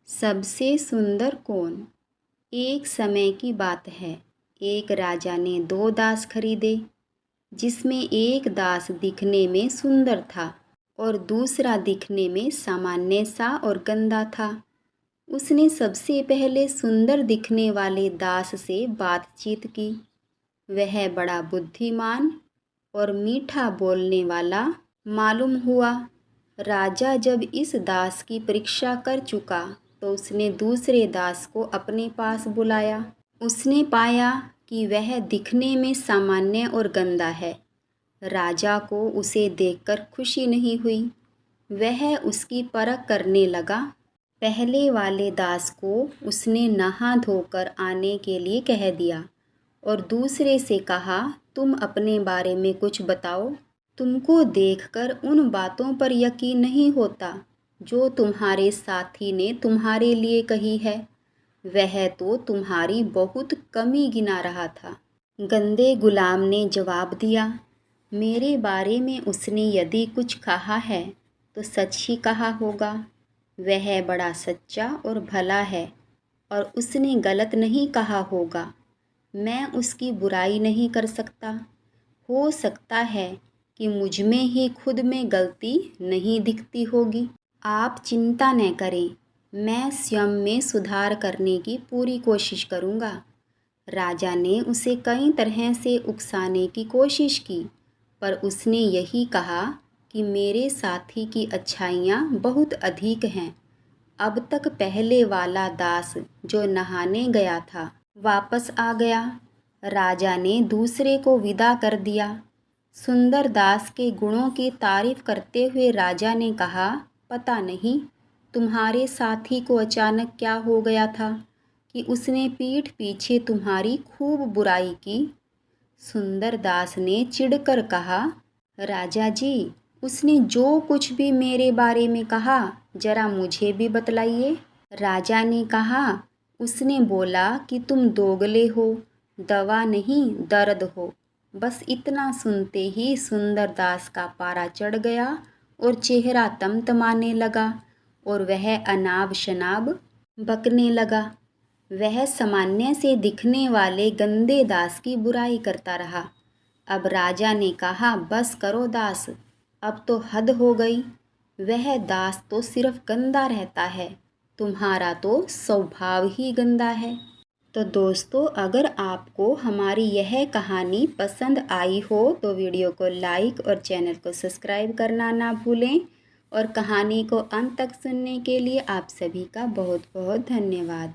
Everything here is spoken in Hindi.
सबसे सुंदर कौन। एक समय की बात है, एक राजा ने 2 दास खरीदे, जिसमें एक दास दिखने में सुंदर था और दूसरा दिखने में सामान्य सा और गंदा था। उसने सबसे पहले सुंदर दिखने वाले दास से बातचीत की। वह बड़ा बुद्धिमान और मीठा बोलने वाला मालूम हुआ। राजा जब इस दास की परीक्षा कर चुका तो उसने दूसरे दास को अपने पास बुलाया। उसने पाया कि वह दिखने में सामान्य और गंदा है। राजा को उसे देखकर खुशी नहीं हुई। वह उसकी परख करने लगा। पहले वाले दास को उसने नहा धोकर आने के लिए कह दिया और दूसरे से कहा, तुम अपने बारे में कुछ बताओ। तुमको देखकर उन बातों पर यकीन नहीं होता जो तुम्हारे साथी ने तुम्हारे लिए कही है। वह तो तुम्हारी बहुत कमी गिना रहा था। गंदे गुलाम ने जवाब दिया, मेरे बारे में उसने यदि कुछ कहा है तो सच ही कहा होगा। वह बड़ा सच्चा और भला है और उसने गलत नहीं कहा होगा। मैं उसकी बुराई नहीं कर सकता। हो सकता है कि मुझ में ही खुद में गलती नहीं दिखती होगी। आप चिंता न करें, मैं स्वयं में सुधार करने की पूरी कोशिश करूँगा। राजा ने उसे कई तरह से उकसाने की कोशिश की, पर उसने यही कहा कि मेरे साथी की अच्छाइयाँ बहुत अधिक हैं। अब तक पहले वाला दास जो नहाने गया था वापस आ गया। राजा ने दूसरे को विदा कर दिया। सुंदर दास के गुणों की तारीफ करते हुए राजा ने कहा, पता नहीं तुम्हारे साथी को अचानक क्या हो गया था कि उसने पीठ पीछे तुम्हारी खूब बुराई की। सुंदर दास ने चिढ़कर कहा, राजा जी, उसने जो कुछ भी मेरे बारे में कहा जरा मुझे भी बतलाइए। राजा ने कहा, उसने बोला कि तुम दोगले हो, दवा नहीं दर्द हो। बस इतना सुनते ही सुंदर दास का पारा चढ़ गया और चेहरा तमतमाने लगा और वह अनाब शनाब बकने लगा। वह सामान्य से दिखने वाले गंदे दास की बुराई करता रहा। अब राजा ने कहा, बस करो दास, अब तो हद हो गई। वह दास तो सिर्फ गंदा रहता है, तुम्हारा तो स्वभाव ही गंदा है। तो दोस्तों, अगर आपको हमारी यह कहानी पसंद आई हो तो वीडियो को लाइक और चैनल को सब्सक्राइब करना ना भूलें। और कहानी को अंत तक सुनने के लिए आप सभी का बहुत बहुत धन्यवाद।